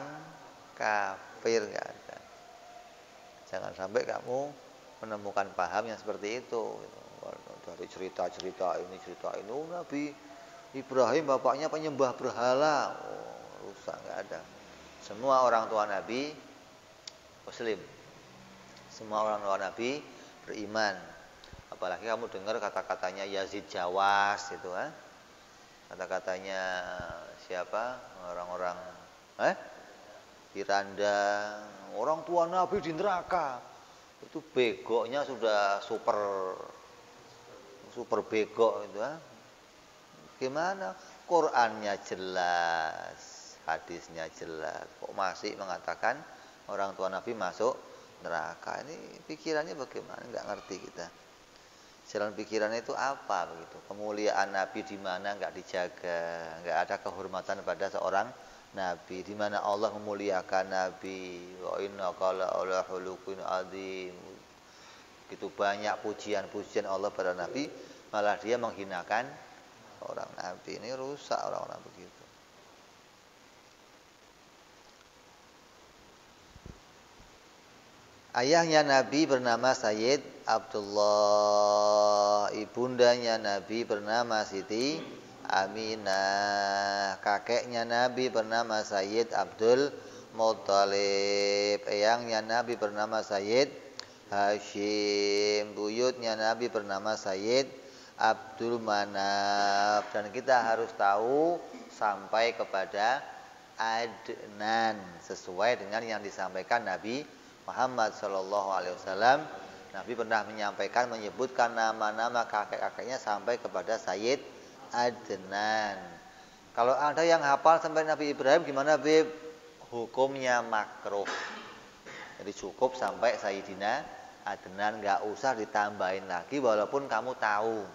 kafir, nggak ada. Jangan sampai kamu menemukan paham yang seperti itu. Dari cerita-cerita ini, Nabi Ibrahim bapaknya penyembah berhala, rusak, nggak ada. Semua orang tua Nabi Muslim, semua orang tua Nabi beriman. Apalagi kamu dengar kata-katanya Yazid Jawas itu, kata-katanya siapa? Orang-orang Piranda, orang tua Nabi di neraka. Itu begoknya sudah super begok itu, Gimana? Qurannya jelas, hadisnya jelas, kok masih mengatakan orang tua Nabi masuk neraka? Ini pikirannya bagaimana? Nggak ngerti kita. Jalan pikirannya itu apa begitu? Kemuliaan Nabi di mana nggak dijaga, nggak ada kehormatan pada seorang Nabi. Di mana Allah memuliakan Nabi. Wa innaka la'ala khuluqin adzim. Begitu banyak pujian-pujian Allah pada Nabi, malah dia menghinakan orang Nabi. Ini rusak orang-orang begitu. Ayahnya Nabi bernama Sayyid Abdullah, ibundanya Nabi bernama Siti Aminah, kakeknya Nabi bernama Sayyid Abdul Muttalib, eyangnya Nabi bernama Sayyid Hashim, buyutnya Nabi bernama Sayyid Abdul Manaf. Dan kita harus tahu sampai kepada Adnan sesuai dengan yang disampaikan Nabi Muhammad SAW. Nabi pernah menyampaikan, menyebutkan nama-nama kakek-kakeknya sampai kepada Sayyid Adnan. Kalau ada yang hafal sampai Nabi Ibrahim, gimana Bib? Hukumnya makruh. Jadi cukup sampai Sayyidina Adnan, nggak usah ditambahin lagi walaupun kamu tahu.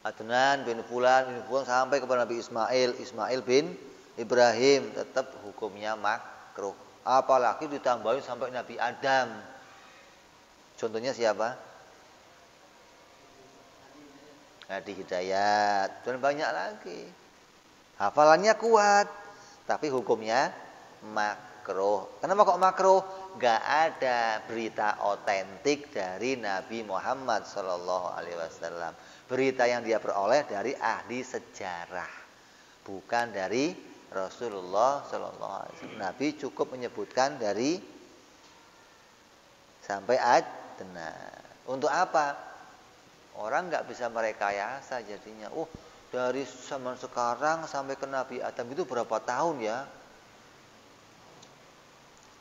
Adnan bin Fulan sampai kepada Nabi Ismail bin Ibrahim, tetap hukumnya makruh. Apalagi ditambahin sampai Nabi Adam. Contohnya siapa? Hadi Hidayat. Dan banyak lagi. Hafalannya kuat, tapi hukumnya makruh. makruh. Kenapa kok makruh? Gak ada berita otentik dari Nabi Muhammad Sallallahu Alaihi Wasallam. Berita yang dia peroleh dari ahli sejarah, bukan dari Rasulullah Sallallahu Alaihi Wasallam. Nabi cukup menyebutkan dari sampai adna. Untuk apa? Orang nggak bisa merekayasa jadinya. Dari zaman sekarang sampai ke Nabi Adam itu berapa tahun ya?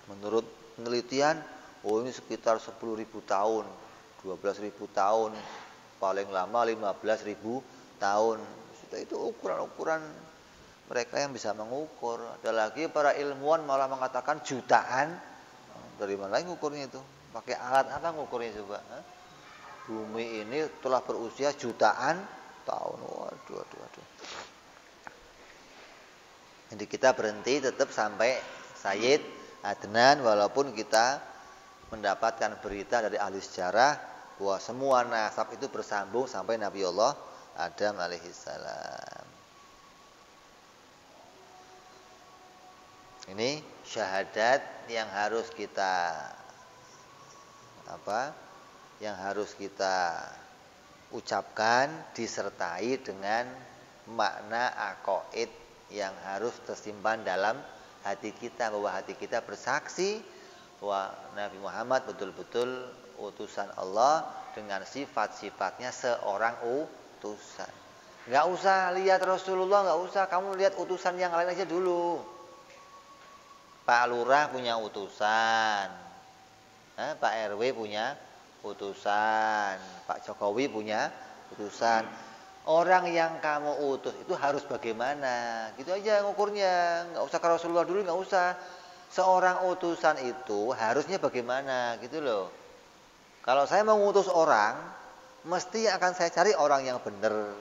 Menurut penelitian, ini sekitar 10.000 tahun, 12.000 tahun, paling lama 15.000 tahun. Sudah itu ukuran-ukuran mereka yang bisa mengukur. Ada lagi para ilmuwan malah mengatakan jutaan. Dari mana lagi ngukurnya itu? Pakai alat apa ngukurnya coba? Bumi ini telah berusia jutaan tahun. Waduh. Jadi kita berhenti tetap sampai Sayyid Adnan, walaupun kita mendapatkan berita dari ahli sejarah bahwa semua nasab itu bersambung sampai Nabi Allah Adam alaihissalam. Ini syahadat yang harus kita ucapkan disertai dengan makna aqaid yang harus tersimpan dalam hati kita, bahwa hati kita bersaksi bahwa Nabi Muhammad betul-betul utusan Allah dengan sifat-sifatnya seorang utusan. Nggak usah lihat Rasulullah, nggak usah, kamu lihat utusan yang lain aja dulu. Pak Lurah punya utusan, Pak RW punya utusan, Pak Jokowi punya utusan. Orang yang kamu utus itu harus bagaimana? Gitu aja ngukurnya. Nggak usah ke Rasulullah dulu, nggak usah. Seorang utusan itu harusnya bagaimana gitu loh. Kalau saya mau ngutus orang, mesti akan saya cari orang yang benar,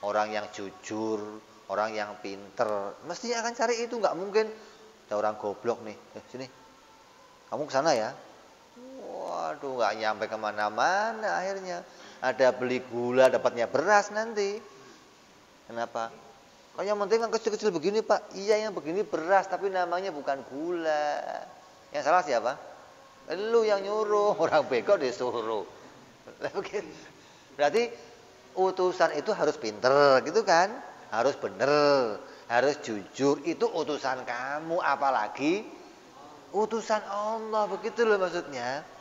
orang yang jujur, orang yang pinter. Mesti akan cari itu, nggak mungkin ada orang goblok nih. Sini, kamu kesana ya. Waduh, nggak nyampe kemana-mana akhirnya. Ada beli gula dapatnya beras nanti. Kenapa? Oh, yang penting kan kecil-kecil begini Pak. Iya, yang begini beras tapi namanya bukan gula. Yang salah siapa? Lu yang nyuruh, orang bego disuruh. Berarti utusan itu harus pinter gitu kan? Harus bener, harus jujur. Itu utusan kamu, apalagi utusan Allah, begitu loh maksudnya.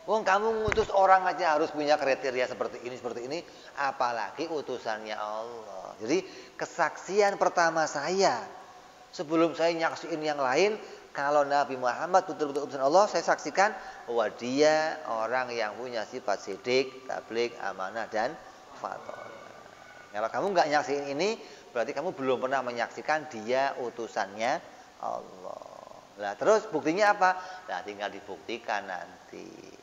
Wong kamu ngutus orang aja harus punya kriteria seperti ini, apalagi utusannya Allah. Jadi kesaksian pertama saya, sebelum saya nyaksiin yang lain, kalau Nabi Muhammad betul-betul utusan Allah, saya saksikan bahwa dia orang yang punya sifat sidik, tabligh, amanah dan fatwa. Kalau kamu nggak nyaksiin ini, berarti kamu belum pernah menyaksikan dia utusannya Allah. Nah, terus buktinya apa? Nah, tinggal dibuktikan nanti.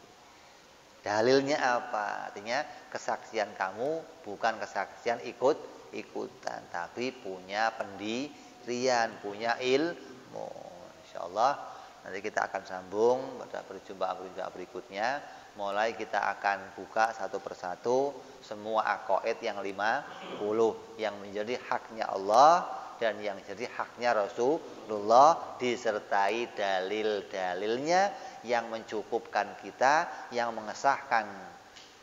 Dalilnya apa? Artinya kesaksian kamu bukan kesaksian ikut-ikutan, tapi punya pendirian, punya ilmu. Insyaallah nanti kita akan sambung pada perjumpaan berikutnya. Mulai kita akan buka satu persatu semua aqaid yang 50 yang menjadi haknya Allah dan yang jadi haknya Rasulullah, disertai dalil-dalilnya yang mencukupkan kita, yang mengesahkan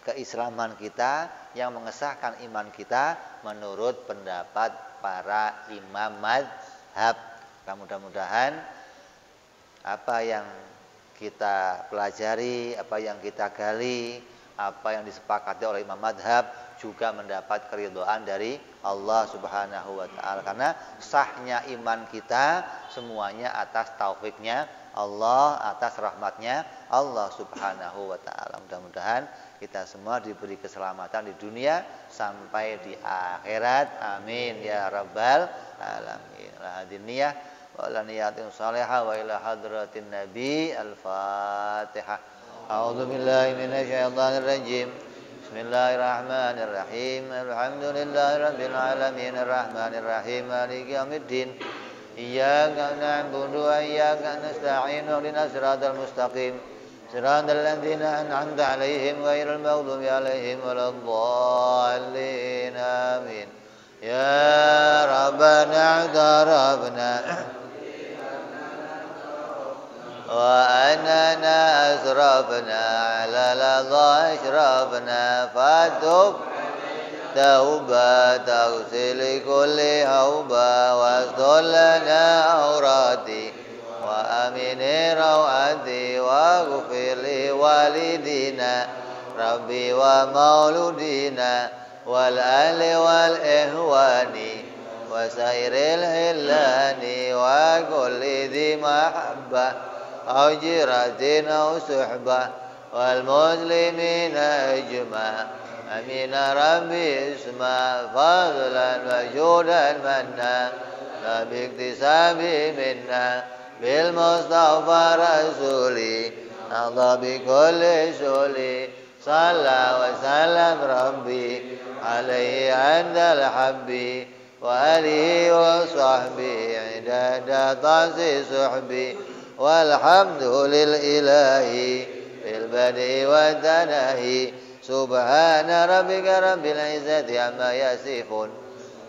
keislaman kita, yang mengesahkan iman kita menurut pendapat para imam mazhab. Mudah-mudahan apa yang kita pelajari, apa yang kita gali, apa yang disepakati oleh imam mazhab juga mendapat keridhaan dari Allah Subhanahu wa taala, karena sahnya iman kita semuanya atas taufiknya Allah, atas rahmatnya Allah Subhanahu wa taala. Mudah-mudahan kita semua diberi keselamatan di dunia sampai di akhirat. Amin ya rabbal alamin. La hadiniyah wa la niyatin salihah wa ila hadratin nabi. Al-Fatihah. A'udzu billahi minasyaitonir rajim. Bismillahirrahmanirrahim. Alhamdulillahirabbil alamin arrahmanir rahim maliki yaumiddin. Iyyaka na'budu wa iyyaka nasta'in ihdinas siratal mustaqim siratal ladzina an'amta 'alaihim ghairil maghdubi 'alaihim waladdallin. Amin. Ya Rabbana darabna وأننا أسرفنا على لظى أشرفنا فتب توبة تغسل كل هوبة واستر لنا عوراتي وأمن روعتي واغفر لوالدينا ربي ومولودينا والأهل والإخوان وسائر الهلان وكل ذي محبة أو جيرة أو صحبة والمسلمين أجمع أمين ربي اسمع فضلا وجودا منا لا باكتساب منا بالمصطفى رسولي نهضى بكل سولي صلى وسلم ربي عليه عند الحب وآله وصحبه عدد طاس صحبي والحمد للإله في البدء والتناهي سبحان ربك رب العزة عما يصفون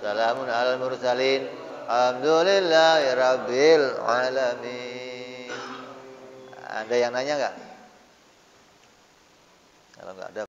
سلام على المرسلين الحمد لله rabbil alamin. Ada yang nanya nggak? Kalau nggak ada